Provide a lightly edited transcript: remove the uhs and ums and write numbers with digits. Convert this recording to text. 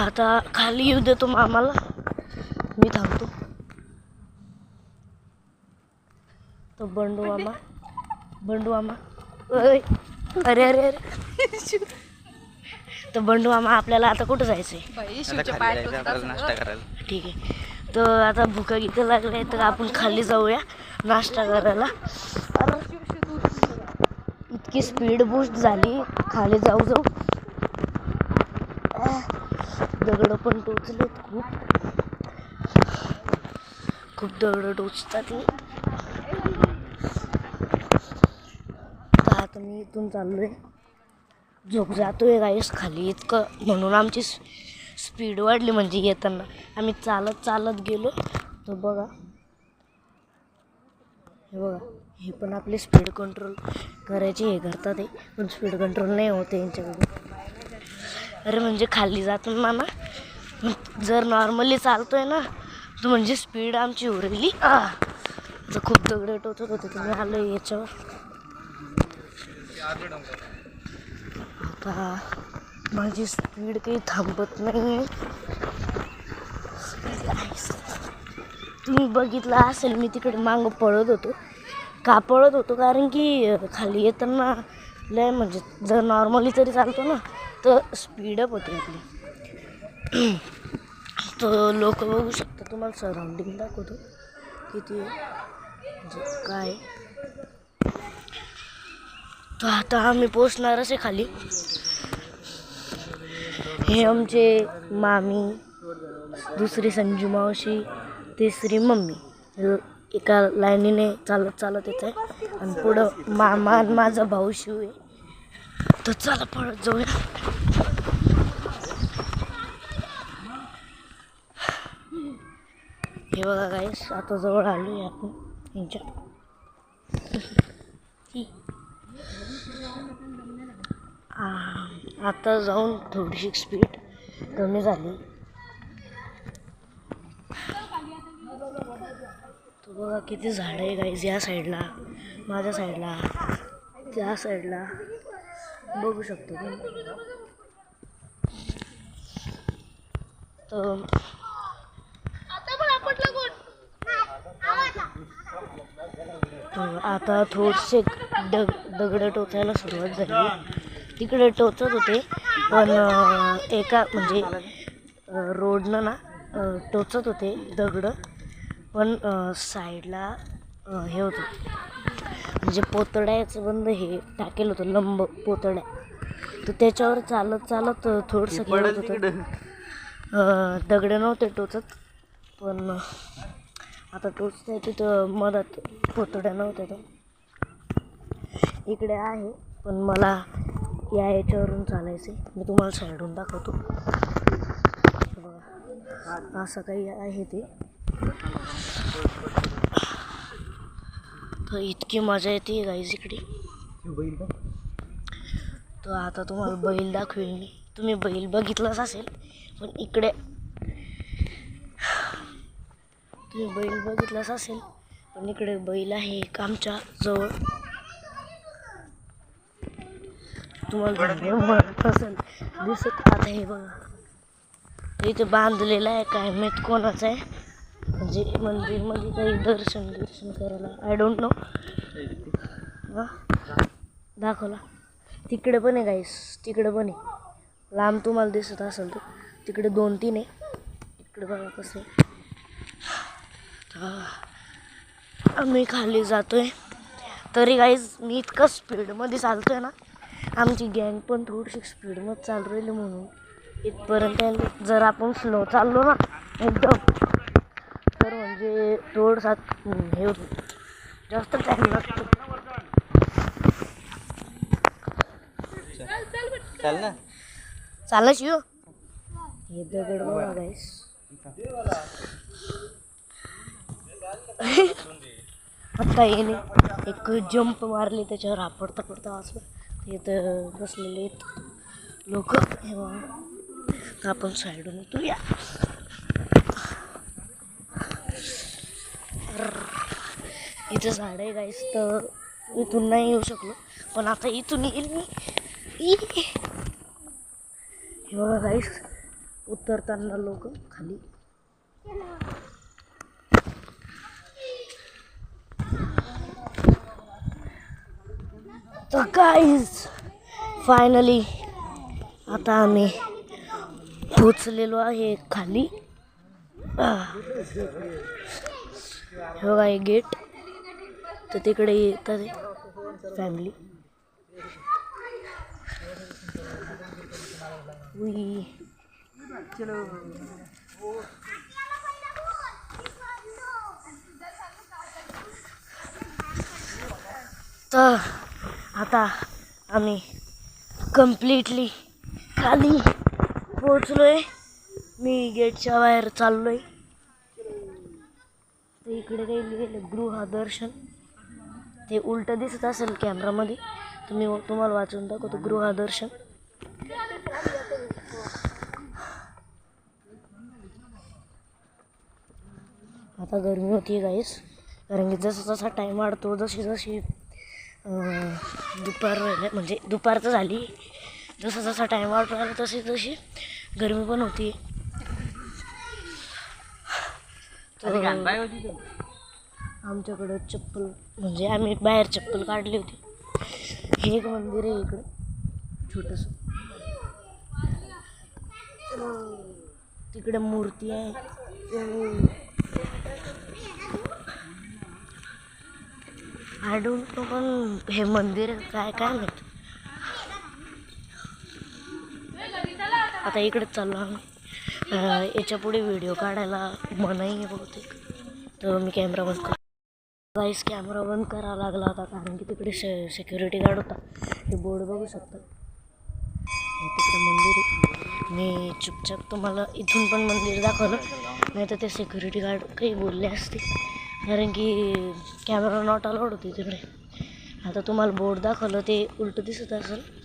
आता खाली येऊ देतो मामाला, मी थांबतो. तो बंडू मामा अरे अरे अरे तर बंडू मामा आपल्याला आता कुठं जायचंय? नाश्ता करायला. ठीक आहे, तर आता भुका गीतं लागले तर आपण खाली जाऊया नाश्ता करायला. इतकी स्पीड बूस्ट झाली खाली जाऊ जाऊ. दगड पण टोचलेत, खूप दगड टोचतात. तर आता मी इथून चाललोय, झोप जातोय गाईस खाली इतकं, म्हणून आमची स्पीड वाढली. म्हणजे येताना आम्ही चालत चालत गेलो. तर बघा, हे बघा, हे पण आपली स्पीड कंट्रोल करायची हे करतात आहे, पण स्पीड कंट्रोल नाही होते यांच्याकडून. अरे म्हणजे खाली जातो ना जर नॉर्मली चालतोय ना तर म्हणजे स्पीड आमची उरली. तर खूप दगड टोचत होते, तुम्ही आलो याच्यावर. आता माझी स्पीड काही थांबत नाही. तुम्ही बघितलं असेल मी तिकडे मागं पळत होतो. का पळत होतो? कारण की खाली येताना लय म्हणजे जर नॉर्मली तरी चालतो ना तर स्पीडअप होते आपली. तर लोक बघू शकता, तुम्हाला सराउंडिंग दाखवतो किती म्हणजे काय. तर आता आम्ही पोचणारच आहे खाली. हे आमचे मामी, दुसरी संजू मावशी, तिसरी मम्मी, एका लाईनीने चालत चालत येत आहे. आणि पुढं मामा आणि माझा भाऊ शिव आहे. तर चला पळत जाऊया. हे बघा गाईस, आता जवळ आलो आहे आपण यांच्या. आता जाऊन थोडीशी स्पीड कमी झाली. तो बघा किती झाड आहे गाईस, या साईडला, माझ्या साईडला, त्या साईडला बघू शकतो तुम्ही. तर आता थोडेसे दगड टोचायला सुरुवात झाली. तिकडे टोचत होते पण एका म्हणजे रोडनं ना टोचत होते दगड, पण साईडला हे होतं म्हणजे पोतड्याचं बंद हे टाकेल होतं, लंब पोतड्या. तर त्याच्यावर चालत चालत थोडंसं खेळत होतं. दगड नव्हते टोचत, पण आता टोचतंय तिथं मधात पोतड्या नव्हत्या. तर इकडे आहे, पण मला या याच्यावरून चालायचे. मी तुम्हाला साईडून दाखवतो. बघा असं काही आहे ते. तर इतकी मजा येते गाईज इकडे. तर आता तुम्हाला बैल दाखवेल मी. तुम्ही बैल बघितलंच असेल, पण इकडे बैल आहे एक आमच्या जवळ. तुम्हाला असेल दिसत. आता हे बघा इथे बांधलेलं आहे, काय माहीत कोणाचं आहे. म्हणजे मंदिरमध्ये काही दर्शन करायला, आय डोंट नो. दाखवला तिकडे पण आहे गाईस, तिकडे पण आहे लांब, तुम्हाला दिसत असेल तर. तिकडे 2-3 आहे. इकडे बघा कसं आहे. आम्ही खाली जातोय. तरी गाईज मी इतकं स्पीडमध्ये चालतोय ना, आमची गँग पण थोडीशी स्पीडमध्ये चालू राहिली म्हणून इथपर्यंत. जर आपण स्लो चाललो ना एकदम, तर म्हणजे थोडंसं हे होतं, जास्त टाईम लागतो. चालच येऊ. हे दगड बघा गाईस. आता येणे एक जंप मारली, त्याच्यावर आपडता पडता वाचलं. इथं बसलेले आहेत लोक. आपण साईडून येतोया. इथं झाड आहे गाईस, तर इथून नाही येऊ शकलो, पण आता इथून येईल मी. हे बघा गाईस, उतरताना लोक खाली. तर गाईज फायनली आता आम्ही पोचलेलो आहे खाली. हे बघा हे गेट. तर तिकडे येतात फॅमिली. तर आता आम्ही कम्प्लिटली खाली पोचलोय. मी गेटच्या बाहेर चाललोय. तर इकडे काही लिहिलं गृहदर्शन. ते उलटं दिसत असेल कॅमेरामध्ये, तर मी तुम्हाला वाचून दाखवतो. गृहदर्शन. आता गरमी होती गाईस, कारण की जसा जसा टाईम वाढतो, जशी जशी दुपार म्हणजे दुपारचं झाली, जसा जसा टाईम वाढत राहिला तशी तशी गरमी पण होती. तर आमच्याकडं चप्पल म्हणजे आम्ही बाहेर चप्पल काढली होती. हे एक मंदिर आहे इकडं छोटंसं. तिकडे मूर्ती आहे. आय डोंट नो पण हे मंदिर काय काय माहित. आता इकडेच चाललो आम्ही. याच्या पुढे व्हिडिओ काढायला मनाई आहे बहुतेक, तर मी कॅमेरा बंद करतो. गाईस कॅमेरा बंद करावा लागला आता, कारण की तिकडे सिक्युरिटी गार्ड होता. हे बोर्ड बघू शकता. तिकडे मंदिर आहे. मी चुपचाप तुम्हाला इथून पण मंदिर दाखवलं, नाही तर ते सिक्युरिटी गार्ड काही बोलले असते, कारण की कॅमेरा नॉट अलाउड होती तिकडे. आता तुम्हाला बोर्ड दाखवलं, ते उलटं दिसत असेल,